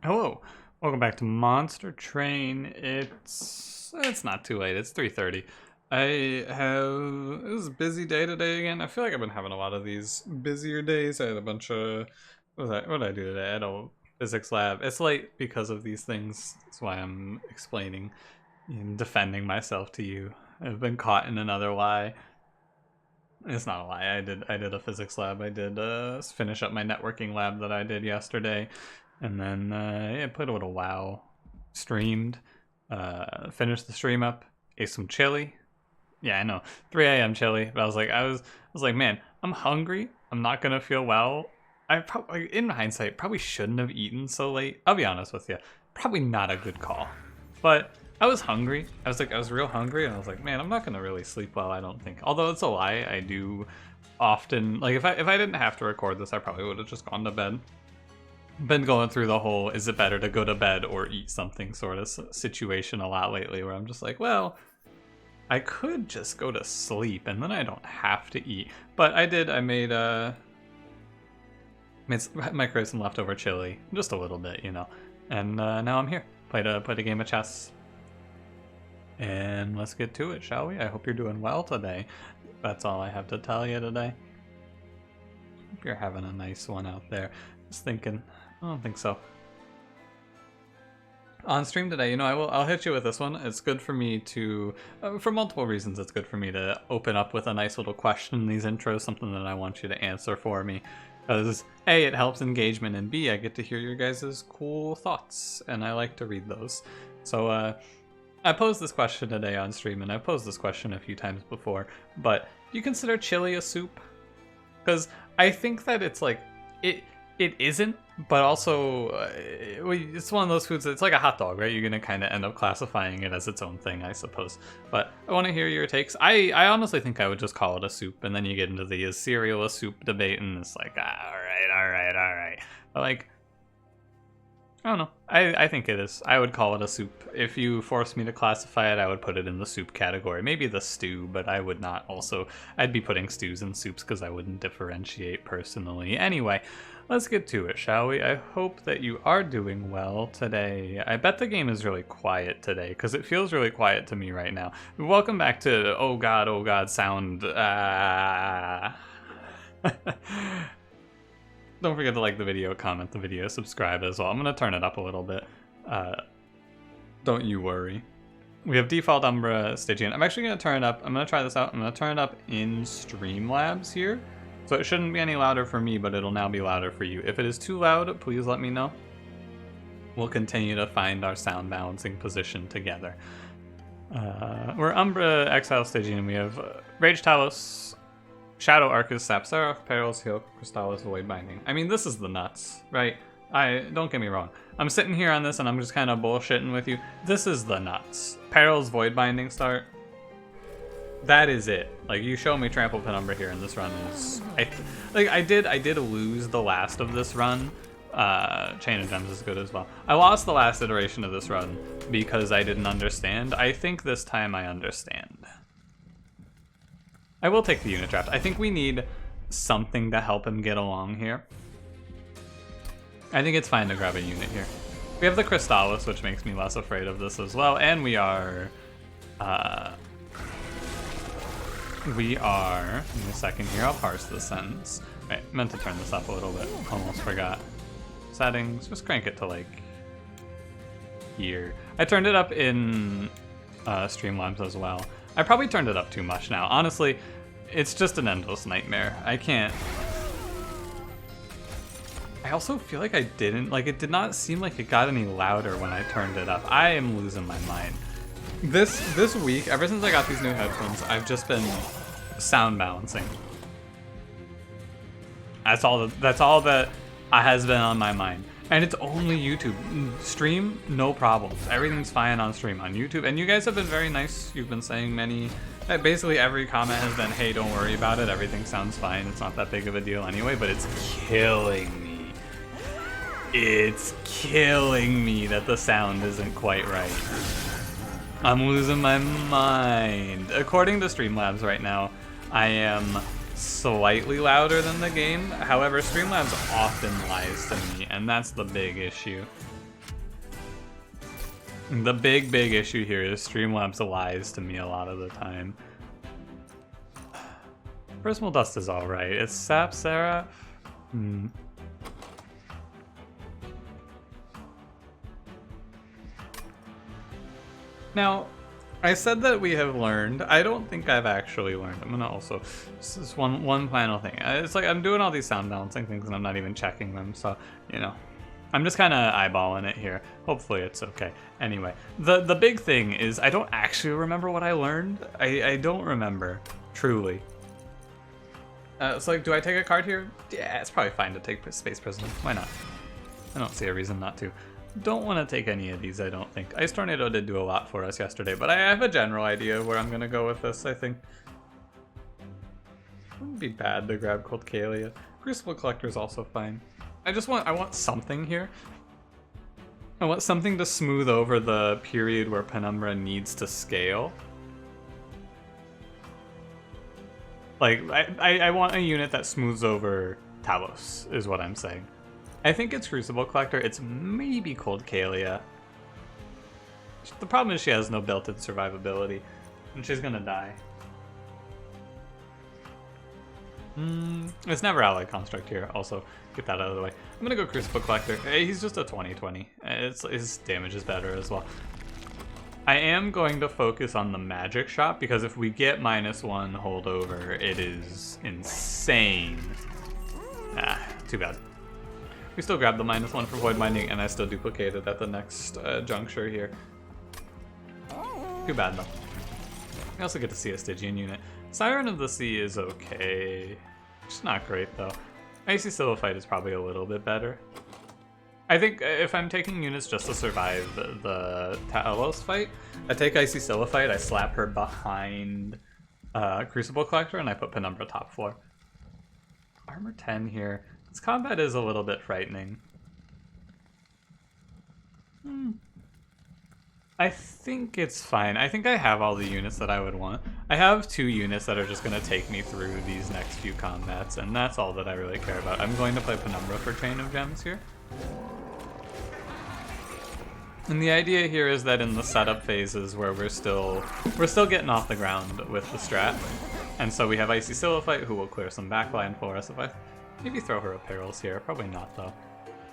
Hello, welcome back to Monster Train. It's not too late. It's 3:30. It was a busy day today again. I feel like I've been having a lot of these busier days. I had a bunch of what did I do today? I had a physics lab. It's late because of these things. That's why I'm explaining and defending myself to you. I've been caught in another lie. It's not a lie. I did a physics lab. I did finish up my networking lab that I did yesterday. And then, yeah, played a little WoW, streamed, finished the stream up, ate some chili. Yeah, I know, 3 a.m. chili. But I was like, man, I'm hungry. I'm not gonna feel well. I probably, in hindsight, probably shouldn't have eaten so late. I'll be honest with you, probably not a good call. But I was hungry. I was real hungry, and I was like, man, I'm not gonna really sleep well. I don't think. Although it's a lie, I do often like if I didn't have to record this, I probably would have just gone to bed. Been going through the whole is it better to go to bed or eat something sort of situation a lot lately, where I'm just like, well, I could just go to sleep and then I don't have to eat. But I made microwave some leftover chili, just a little bit, you know. And now I'm here. Played a game of chess. And let's get to it, shall we? I hope you're doing well today. That's all I have to tell you today. Hope you're having a nice one out there. Just thinking, I don't think so. On stream today, you know, I'll hit you with this one. It's good for me to, for multiple reasons, it's good for me to open up with a nice little question in these intros, something that I want you to answer for me. Because A, it helps engagement, and B, I get to hear your guys' cool thoughts, and I like to read those. So, I posed this question today on stream, and I've posed this question a few times before, but do you consider chili a soup? Because I think that it's like, it isn't, but also it's one of those foods that's like a hot dog, right? You're gonna kind of end up classifying it as its own thing, I suppose. But I want to hear your takes. I honestly think I would just call it a soup, and then you get into the is cereal a soup debate, and it's like, all right. But like, I don't know. I think it is. I would call it a soup. If you forced me to classify it, I would put it in the soup category. Maybe the stew, but I would not also. I'd be putting stews in soups because I wouldn't differentiate personally. Anyway, let's get to it, shall we? I hope that you are doing well today. I bet the game is really quiet today because it feels really quiet to me right now. Welcome back to oh god sound. Don't forget to like the video, comment the video, subscribe as well. I'm going to turn it up a little bit. Don't you worry. We have default Umbra, Stygian. I'm actually going to turn it up. I'm going to try this out. I'm going to turn it up in Streamlabs here. So it shouldn't be any louder for me, but it'll now be louder for you. If it is too loud, please let me know. We'll continue to find our sound balancing position together. We're Umbra, Exile, Stygian. We have Rage Talos, Shadow Arcus, Sapsaraf, Perils, Heal, Crystallis, Void Binding. I mean, this is the nuts, right? Don't get me wrong. I'm sitting here on this and I'm just kind of bullshitting with you. This is the nuts. Perils, Void Binding start. That is it. Like, you show me Trample Penumbra here, and this run is... I did lose the last of this run. Chain of Gems is good as well. I lost the last iteration of this run because I didn't understand. I think this time I understand. I will take the unit draft. I think we need something to help him get along here. I think it's fine to grab a unit here. We have the Crystallis, which makes me less afraid of this as well, and we are... give me a second here, I'll parse the sentence. Wait, meant to turn this up a little bit, almost forgot. Settings, just crank it to like here. I turned it up in Streamlabs as well. I probably turned it up too much now. Honestly, it's just an endless nightmare. I can't. I also feel like I didn't, like it did not seem like it got any louder when I turned it up. I am losing my mind. This week, ever since I got these new headphones, I've just been sound balancing. That's all that has been on my mind. And it's only YouTube. Stream, no problems. Everything's fine on stream. On YouTube, and you guys have been very nice. You've been saying basically every comment has been, hey, don't worry about it. Everything sounds fine. It's not that big of a deal anyway, but it's killing me. It's killing me that the sound isn't quite right. I'm losing my mind. According to Streamlabs right now, I am slightly louder than the game. However, Streamlabs often lies to me, and that's the big issue. The big issue here is Streamlabs lies to me a lot of the time. Prismal Dust is alright. It's Sap Seraph. Now, I said that we have learned. I don't think I've actually learned. I'm gonna also, this is one final thing. It's like I'm doing all these sound balancing things and I'm not even checking them, so, you know. I'm just kind of eyeballing it here. Hopefully it's okay. Anyway, the big thing is I don't actually remember what I learned. I don't remember, truly. It's like, do I take a card here? Yeah, it's probably fine to take Space Prisoner. Why not? I don't see a reason not to. Don't want to take any of these, I don't think. Ice Tornado did do a lot for us yesterday, but I have a general idea of where I'm going to go with this, I think. Wouldn't be bad to grab Cold Kalia. Crucible Collector is also fine. I want something here. I want something to smooth over the period where Penumbra needs to scale. Like, I want a unit that smooths over Talos, is what I'm saying. I think it's Crucible Collector. It's maybe Cold Kalia. The problem is she has no built-in survivability, and she's gonna die. It's never Allied Construct here, also. Get that out of the way. I'm gonna go Crucible Collector. He's just a 20/20. His damage is better as well. I am going to focus on the magic shot, because if we get -1 holdover, it is insane. Too bad. We still grabbed the -1 for Void Binding, and I still duplicated at the next juncture here. Too bad, though. We also get to see a Stygian unit. Siren of the Sea is okay. It's not great, though. Icy Silophyte is probably a little bit better. I think if I'm taking units just to survive the Talos fight, I take Icy Silophyte, I slap her behind Crucible Collector, and I put Penumbra top floor. Armor 10 here. This combat is a little bit frightening. I think it's fine. I think I have all the units that I would want. I have 2 units that are just going to take me through these next few combats, and that's all that I really care about. I'm going to play Penumbra for Chain of Gems here. And the idea here is that in the setup phases where we're still getting off the ground with the strat, and so we have Icy Silophyte who will clear some backline for us. If I maybe throw her a Perils here, probably not though.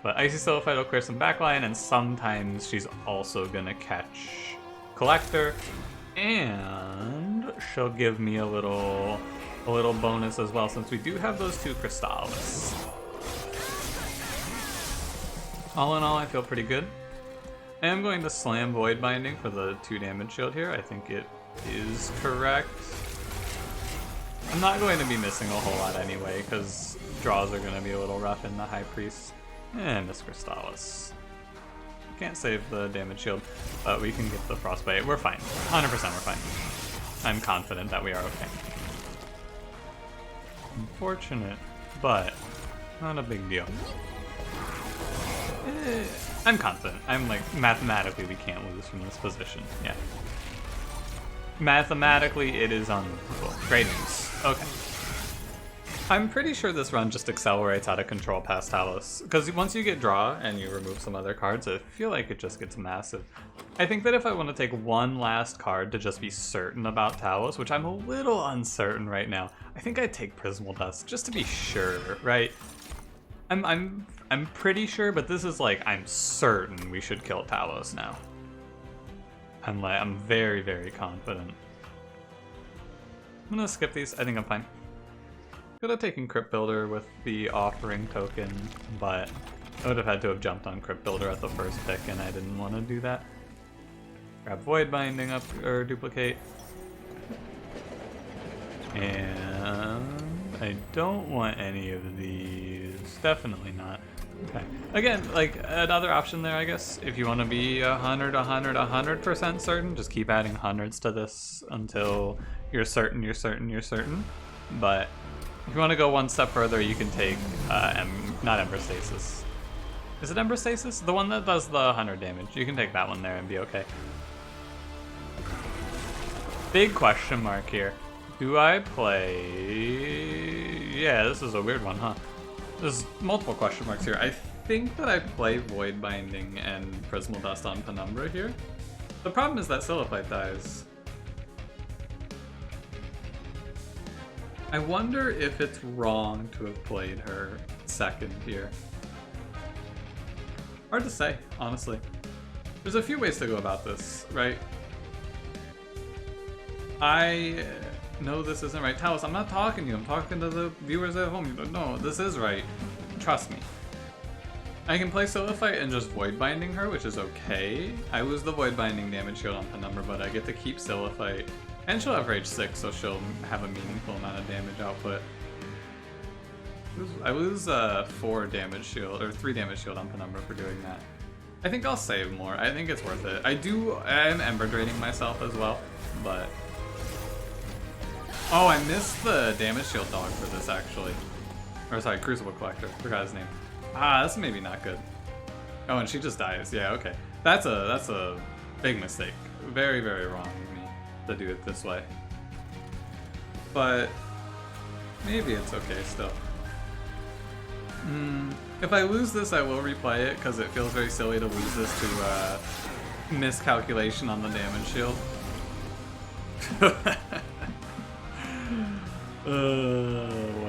But Icy Silophyte will clear some backline, and sometimes she's also gonna catch Collector, and she'll give me a little bonus as well, since we do have those 2 Crystallis. All in all, I feel pretty good. I am going to slam Void Binding for the 2 damage shield here. I think it is correct. I'm not going to be missing a whole lot anyway, because draws are going to be a little rough in the High Priest. And Miss Crystallis. Can't save the damage shield, but we can get the Frostbite. We're fine. 100% we're fine. I'm confident that we are okay. Unfortunate, but not a big deal. I'm confident. I'm like, mathematically we can't lose from this position. Yeah. Mathematically it is unlosable. Great news. Okay. I'm pretty sure this run just accelerates out of control past Talos, because once you get draw and you remove some other cards, I feel like it just gets massive. I think that if I want to take one last card to just be certain about Talos, which I'm a little uncertain right now, I think I'd take Prismal Dust just to be sure, right? I'm pretty sure, but this is like, I'm certain we should kill Talos now. I'm very, very confident. I'm gonna skip these. I think I'm fine. Could have taken Crypt Builder with the offering token, but I would have had to have jumped on Crypt Builder at the first pick, and I didn't want to do that. Grab Void Binding up, or duplicate. And I don't want any of these. Definitely not. Okay. Again, like, another option there, I guess. If you want to be 100% certain, just keep adding hundreds to this until you're certain. But if you want to go one step further, you can take, not Ember Stasis. Is it Ember Stasis? The one that does the 100 damage. You can take that one there and be okay. Big question mark here. Do I play... Yeah, this is a weird one, huh? There's multiple question marks here. I think that I play Void Binding and Prismal Dust on Penumbra here. The problem is that Silliphite dies. I wonder if it's wrong to have played her second here. Hard to say, honestly. There's a few ways to go about this, right? I know this isn't right. Talos, I'm not talking to you. I'm talking to the viewers at home. No, this is right. Trust me. I can play Silliphite and just Void Binding her, which is okay. I lose the Void Binding damage shield on Penumbra, but I get to keep Silliphite. And she'll have Rage 6, so she'll have a meaningful amount of damage output. I lose 4 damage shield, or 3 damage shield on Penumbra for doing that. I think I'll save more. I think it's worth it. I am Ember draining myself as well, but... Oh, I missed the damage shield dog for this, actually. Or sorry, Crucible Collector. Forgot his name. Ah, that's maybe not good. Oh, and she just dies. Yeah, okay. That's a big mistake. Very, very wrong of me to do it this way. But maybe it's okay still. If I lose this, I will replay it because it feels very silly to lose this to miscalculation on the damage shield. What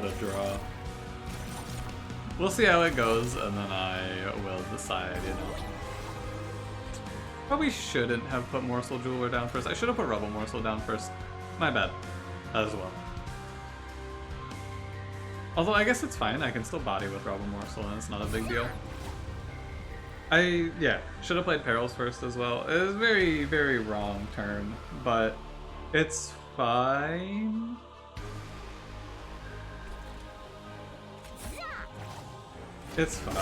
a draw. We'll see how it goes, and then I will decide, you know. Probably shouldn't have put Morsel Jeweler down first. I should have put Rubble Morsel down first. My bad, as well. Although I guess it's fine, I can still body with Rubble Morsel and it's not a big deal. Yeah, should have played Perils first as well. It was very, very wrong turn, but it's fine. It's fine.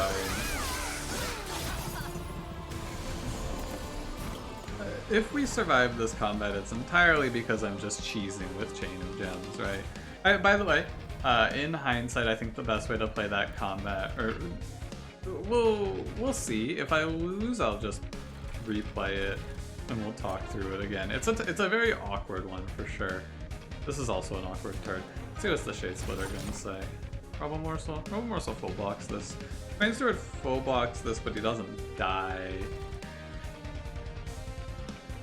If we survive this combat, it's entirely because I'm just cheesing with Chain of Gems, right? By the way, in hindsight, I think the best way to play that combat, or we'll see. If I lose, I'll just replay it and we'll talk through it again. It's a very awkward one for sure. This is also an awkward turn. Let's see what's the Shade Splitter gonna say. Rubble Morsel? Rubble Morsel full blocks this. Train Steward full blocks this, but he doesn't die.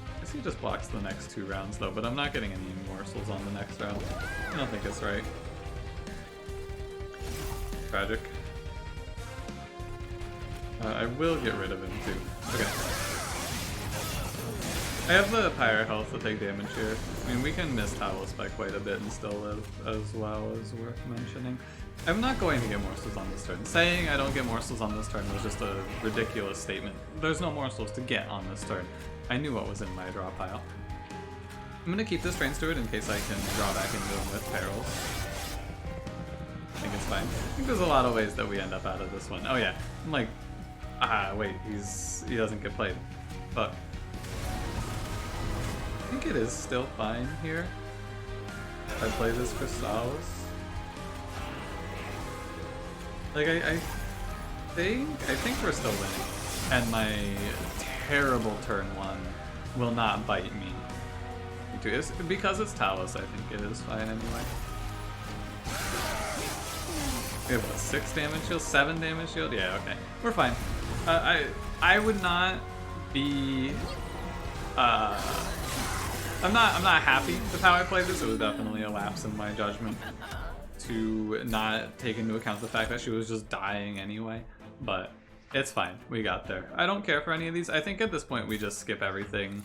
I guess he just blocks the next 2 rounds though, but I'm not getting any morsels on the next round. I don't think it's right. Tragic. I will get rid of him too. Okay. I have the Pyre health to take damage here. I mean, we can miss Talos by quite a bit and still live as well, as worth mentioning. I'm not going to get morsels on this turn. Saying I don't get morsels on this turn was just a ridiculous statement. There's no morsels to get on this turn. I knew what was in my draw pile. I'm going to keep this Train Steward in case I can draw back into him with Perils. I think it's fine. I think there's a lot of ways that we end up out of this one. Oh yeah, I'm like, wait, he doesn't get played. But I think it is still fine here. If I play this Crystallis. Like I think we're still winning. And my terrible turn 1 will not bite me. Because it's Talos, I think it is fine anyway. We have what, 6 damage shield? 7 damage shield? Yeah, okay. We're fine. I would not be I'm not happy with how I played this. It was definitely a lapse in my judgment to not take into account the fact that she was just dying anyway. But it's fine. We got there. I don't care for any of these. I think at this point we just skip everything.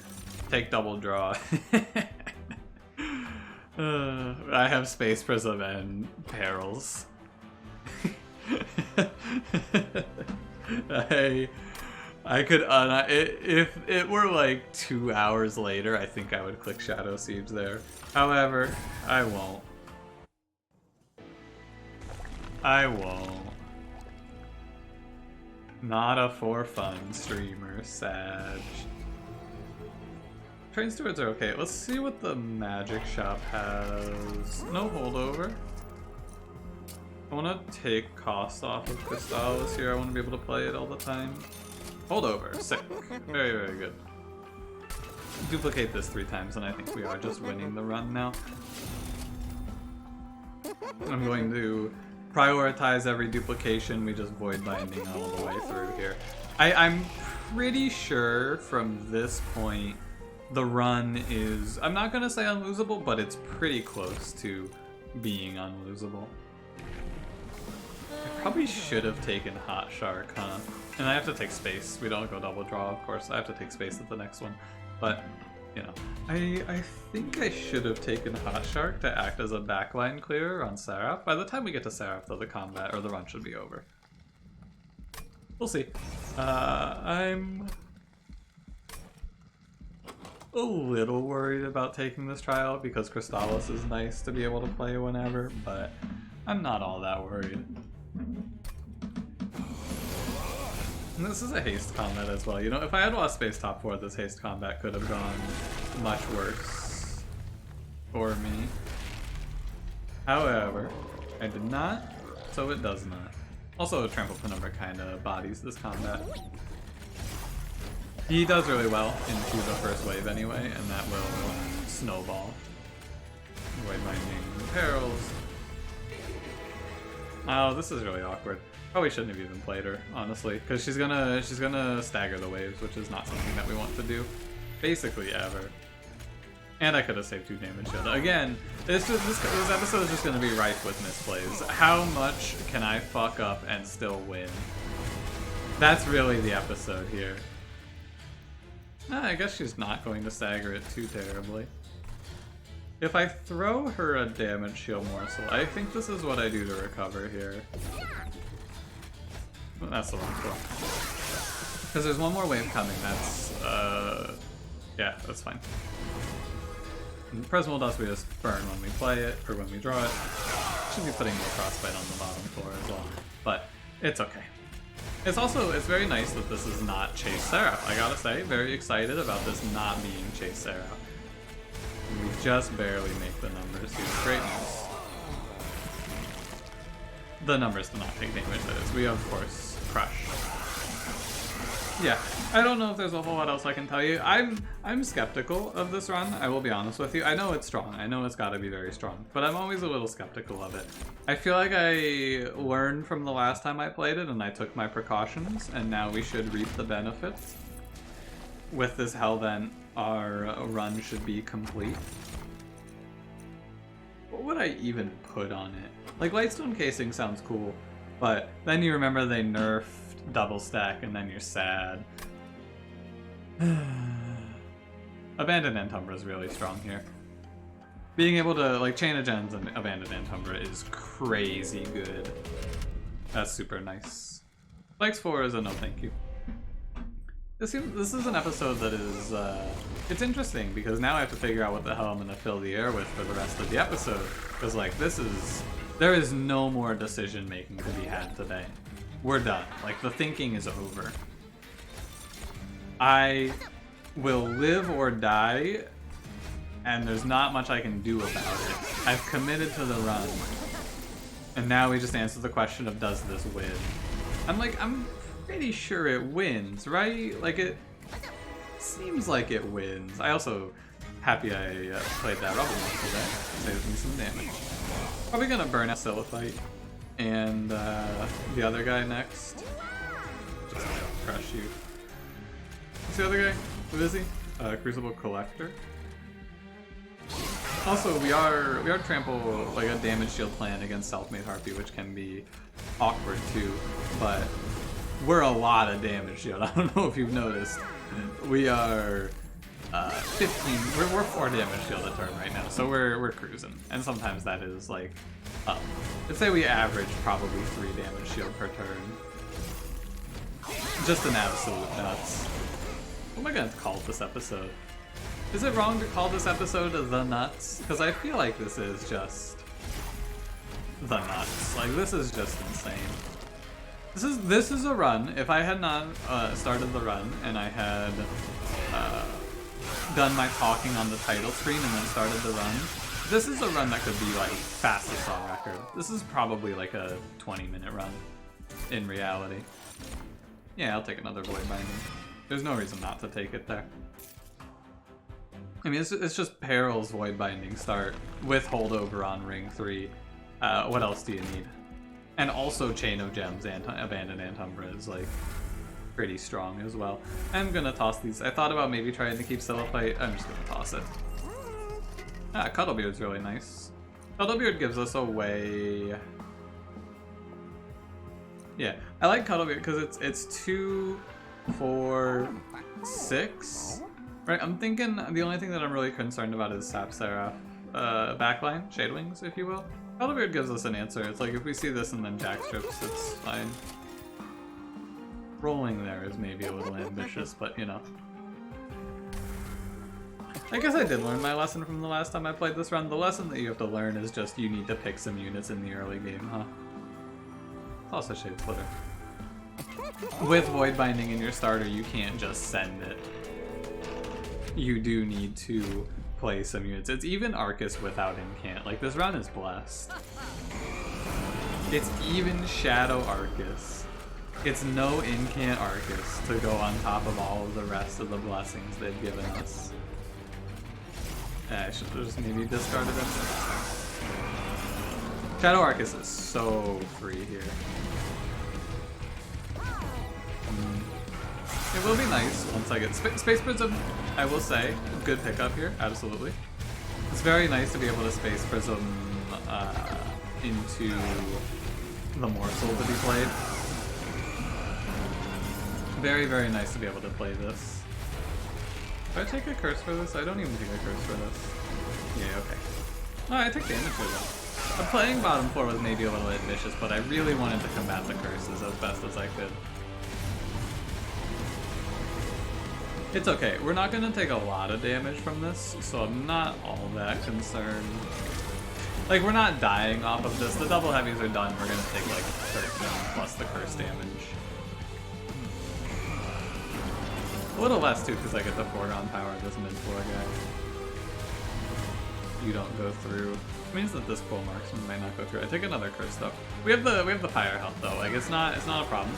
Take double draw. I have Space Prism and Perils. I could, if it were like 2 hours later, I think I would click Shadow Siege there. However, I won't. I won't. Not a for fun streamer, Sag. Train Stewards are okay. Let's see what the Magic Shop has. No holdover. I want to take cost off of Crystallis here. I want to be able to play it all the time. Holdover. Sick. Very, very good. Duplicate this 3 times and I think we are just winning the run now. I'm going to prioritize every duplication. We just Void Binding all the way through here. I'm pretty sure from this point the run is, I'm not gonna say unlosable, but it's pretty close to being unlosable. I probably should have taken Hot Shark, huh? And I have to take space. We don't go double draw, of course. I have to take space at the next one. But, you know, I think I should have taken Hot Shark to act as a backline clearer on Seraph. By the time we get to Seraph, though, the combat or the run should be over. We'll see. I'm a little worried about taking this trial because Crystallis is nice to be able to play whenever, but I'm not all that worried. And this is a haste combat as well. You know, if I had lost space top 4, this haste combat could have gone much worse for me. However, I did not, so it does not. Also, Trample Penumbra kind of bodies this combat. He does really well into the first wave anyway, and that will snowball. Void Binding Perils. Oh, this is really awkward. Probably shouldn't have even played her, honestly, because she's gonna stagger the waves, which is not something that we want to do, basically ever. And I could have saved 2 damage shield. Again, this episode is just gonna be rife with misplays. How much can I fuck up and still win? That's really the episode here. I guess she's not going to stagger it too terribly. If I throw her a damage shield morsel, I think this is what I do to recover here. Well, that's the wrong throw. Because there's one more wave coming, that's, yeah, that's fine. And Prismal Dust we just burn when we play it, or when we draw it. Should be putting more Frostbite on the bottom floor as well, but it's okay. It's very nice that this is not Chase Seraph. I gotta say, very excited about this not being Chase Seraph. We just barely make the numbers here. Great news. The numbers do not take damage, that is. We, of course, crush. Yeah, I don't know if there's a whole lot else I can tell you. I'm skeptical of this run, I will be honest with you. I know it's strong, I know it's gotta be very strong, but I'm always a little skeptical of it. I feel like I learned from the last time I played it and I took my precautions, and now we should reap the benefits. With this Hellvent, our run should be complete. What would I even put on it? Like, Lightstone Casing sounds cool, but then you remember they nerfed double stack and then you're sad. Abandoned Antumbra is really strong here. Being able to, like, Chain of Gens and Abandoned Antumbra is crazy good. That's super nice. Flex 4 is a no thank you. This is an episode that is, it's interesting because now I have to figure out what the hell I'm gonna fill the air with for the rest of the episode. Because, like, there is no more decision making to be had today. We're done. Like, the thinking is over. I will live or die, and there's not much I can do about it. I've committed to the run. And now we just answer the question of, does this win? I'm pretty sure it wins, right? Like, it seems like it wins. I also happy I played that Rubble Monster today. Saves me some damage. Probably gonna burn a Silithite and the other guy next. Just crush you. What's the other guy? Who is he? Crucible Collector. Also, we are trample, like, a damage shield plan against Self-Made Harpy, which can be awkward too, but we're a lot of damage shield. I don't know if you've noticed. We are 15. We're 4 damage shield a turn right now, so we're cruising. And sometimes that is like up. I'd say we average probably 3 damage shield per turn. Just an absolute nuts. What am I gonna call this episode? Is it wrong to call this episode The Nuts? Because I feel like this is just the nuts. Like, this is just insane. This is a run. If I had not started the run and I had done my talking on the title screen and then started the run, this is a run that could be, like, fastest on record. This is probably like a 20-minute run in reality. Yeah, I'll take another Void Binding. There's no reason not to take it there. I mean, it's just Perils Void Binding start with holdover on Ring 3. What else do you need? And also Chain of Gems and Abandoned Antumbra is, like, pretty strong as well. I'm gonna toss these. I thought about maybe trying to keep Silliphite. I'm just gonna toss it. Ah, Cuddlebeard's really nice. Cuddlebeard gives us a way... Yeah, I like Cuddlebeard because it's 2, 4, 6. Right, I'm thinking the only thing that I'm really concerned about is Sap Seraph backline, Shade Wings, if you will. Cuddlebeard gives us an answer. It's like if we see this and then Jackstrips, it's fine. Rolling there is maybe a little ambitious, but you know. I guess I did learn my lesson from the last time I played this run. The lesson that you have to learn is just you need to pick some units in the early game, huh? It's also Shade Splitter. With Void Binding in your starter, you can't just send it. You do need to play some units. It's even Arcus without Incant. Like, this run is blessed. It's even Shadow Arcus. It's no Incant Arcus to go on top of all of the rest of the blessings they've given us. I should have just maybe discarded it. Shadow Arcus is so free here. It will be nice once I get Space Prism. I will say, good pickup here, absolutely. It's very nice to be able to Space Prism into the morsel to be played. Very, very nice to be able to play this. Do I take a curse for this? I don't even take a curse for this. Yeah, okay. No, I took damage for that. Playing bottom 4 was maybe a little ambitious, but I really wanted to combat the curses as best as I could. It's okay. We're not going to take a lot of damage from this, so I'm not all that concerned. Like, we're not dying off of this. The double heavies are done. We're going to take, like, 13 plus the curse damage. A little less, too, because I get the foregone power of this mid-floor guy. You don't go through. It means that this Cool Marksman might not go through. I take another curse, though. We have the Pyre health, though. Like, it's not a problem.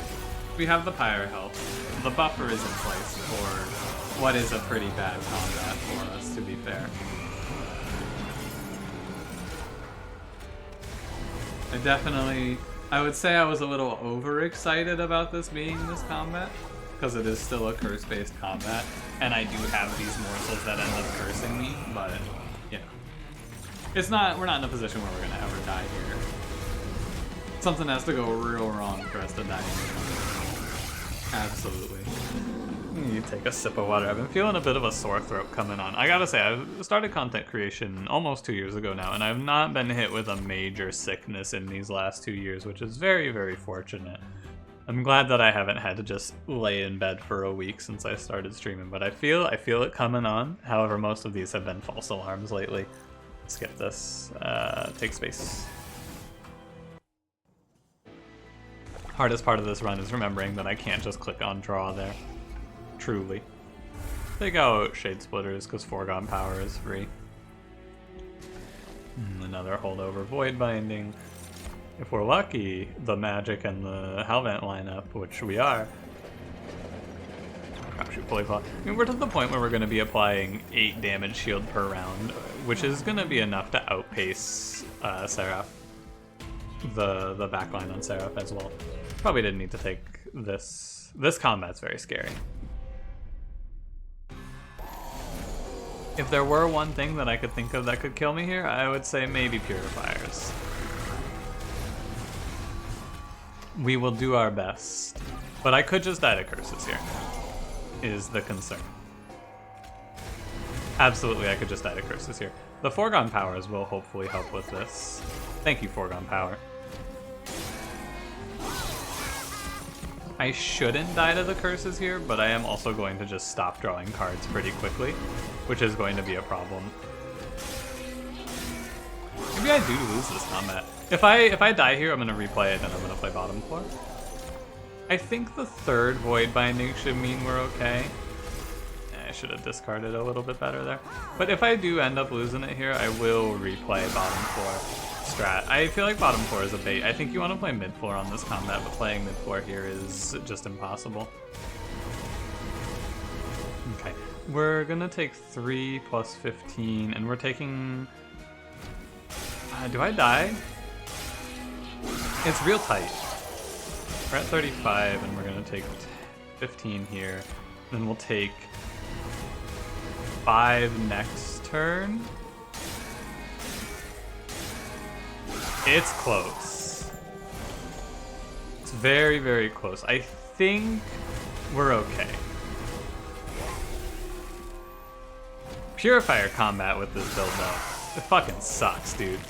We have the Pyre health. The buffer is in place for what is a pretty bad combat for us, to be fair. I would say I was a little overexcited about this being this combat, because it is still a curse-based combat, and I do have these morsels that end up cursing me, but, you know. We're not in a position where we're gonna ever die here. Something has to go real wrong for us to die here. Absolutely. You take a sip of water. I've been feeling a bit of a sore throat coming on. I gotta say, I started content creation almost 2 years ago now, and I've not been hit with a major sickness in these last 2 years, which is very, very fortunate. I'm glad that I haven't had to just lay in bed for a week since I started streaming, but I feel it coming on. However, most of these have been false alarms lately. Skip this. Take space. Hardest part of this run is remembering that I can't just click on draw there. Truly. Take out Shade Splitters because foregone power is free. Another holdover Void Binding. If we're lucky, the Magic and the Hellvent lineup, which we are. Crapshoot Fully Fall. I mean, we're to the point where we're going to be applying 8 damage shield per round, which is going to be enough to outpace Seraph. The backline on Seraph as well. Probably didn't need to take this. This combat's very scary. If there were one thing that I could think of that could kill me here, I would say maybe Purifiers. We will do our best. But I could just die to curses here, is the concern. Absolutely, I could just die to curses here. The foregone powers will hopefully help with this. Thank you, foregone power. I shouldn't die to the curses here, but I am also going to just stop drawing cards pretty quickly, which is going to be a problem. Maybe I do lose this combat. If I die here, I'm going to replay it and I'm going to play bottom floor. I think the third Void Binding should mean we're okay. I should have discarded a little bit better there. But if I do end up losing it here, I will replay bottom floor strat. I feel like bottom floor is a bait. I think you want to play mid floor on this combat, but playing mid floor here is just impossible. Okay, we're gonna take 3 plus 15, and we're taking... do I die? It's real tight. We're at 35, and we're gonna take 15 here. Then we'll take 5 next turn. It's close. It's very, very close. I think we're okay. Purifier combat with this build though. It fucking sucks, dude.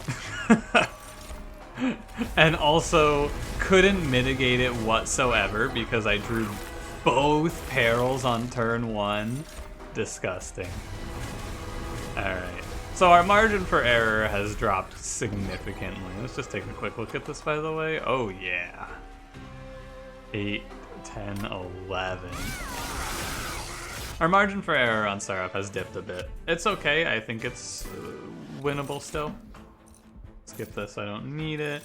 And also couldn't mitigate it whatsoever because I drew both perils on turn 1. Disgusting. Alright. So our margin for error has dropped significantly. Let's just take a quick look at this, by the way. Oh yeah. 8, 10, 11. Our margin for error on Seraph has dipped a bit. It's okay, I think it's winnable still. Skip this, I don't need it.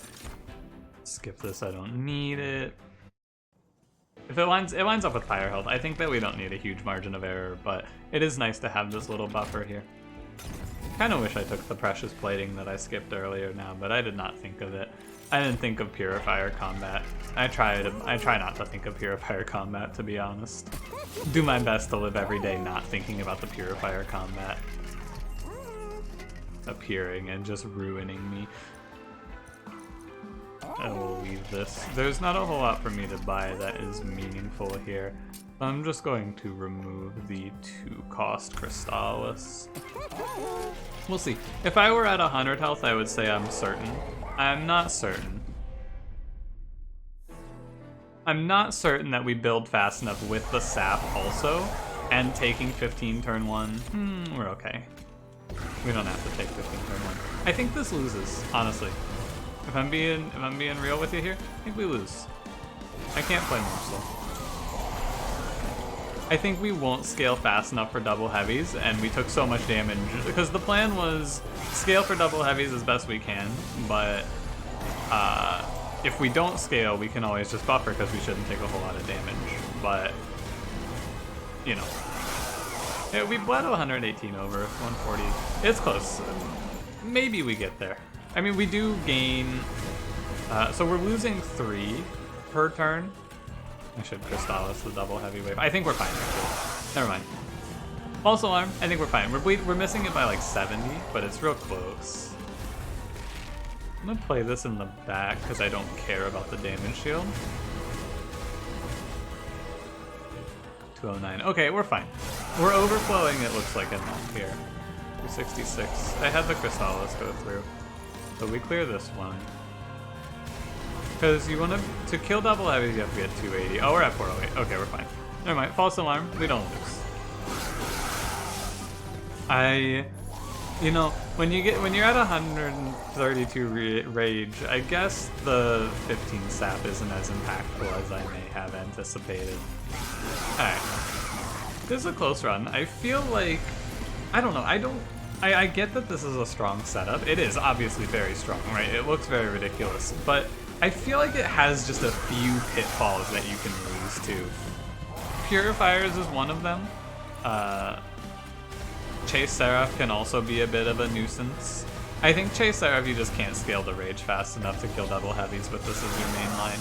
Skip this, I don't need it. If it lines up with fire health, I think that we don't need a huge margin of error, but it is nice to have this little buffer here. Kind of wish I took the precious plating that I skipped earlier now, but I did not think of it. I didn't think of Purifier combat. I try not to think of Purifier combat, to be honest. Do my best to live every day not thinking about the Purifier combat appearing and just ruining me. I will leave this. There's not a whole lot for me to buy that is meaningful here. I'm just going to remove the 2-cost Crystallis. We'll see. If I were at 100 health, I would say I'm certain. I'm not certain. I'm not certain that we build fast enough with the sap also, and taking 15 turn 1. We're okay. We don't have to take 15 turn 1. I think this loses, honestly. If I'm being real with you here, I think we lose. I can't play Morsel. I think we won't scale fast enough for double heavies, and we took so much damage because the plan was scale for double heavies as best we can, but if we don't scale, we can always just buffer because we shouldn't take a whole lot of damage. But you know, yeah, we bled 118 over 140. It's close. Maybe we get there. I mean, we do gain. So we're losing 3 per turn. I should Crystallis the double heavy wave. I think we're fine, actually. Never mind. False alarm. I think we're fine. We're missing it by like 70, but it's real close. I'm gonna play this in the back because I don't care about the damage shield. 209. Okay, we're fine. We're overflowing, it looks like, enough here. 266. I had the Crystallis go through. So we clear this one. Because you want to kill double heavies, you have to get 280. Oh, we're at 408. Okay, we're fine. Never mind. False alarm. We don't lose. You know, when you're at 132 rage, I guess the 15 sap isn't as impactful as I may have anticipated. All right, this is a close run. I feel like I don't know. I get that this is a strong setup. It is obviously very strong, right? It looks very ridiculous, but I feel like it has just a few pitfalls that you can lose to. Purifiers is one of them. Chase Seraph can also be a bit of a nuisance. I think Chase Seraph, you just can't scale the rage fast enough to kill double heavies with this as your main line.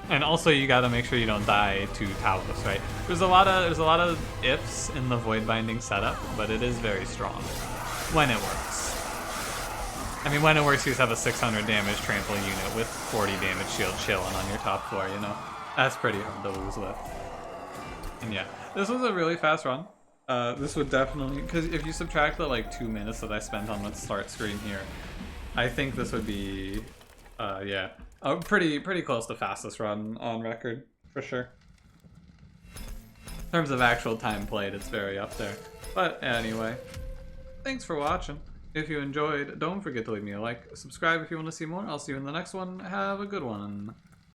And also you gotta make sure you don't die to Talos, right? There's a lot of ifs in the Void Binding setup, but it is very strong when it works. I mean, when it works, you just have a 600 damage trample unit with 40 damage shield chilling on your top floor, you know? That's pretty hard to lose with. And yeah, this was a really fast run. This would definitely, because if you subtract the like 2 minutes that I spent on the start screen here, I think this would be, yeah, pretty close to fastest run on record, for sure. In terms of actual time played, it's very up there. But anyway, thanks for watching. If you enjoyed, don't forget to leave me a like. Subscribe if you want to see more. I'll see you in the next one. Have a good one.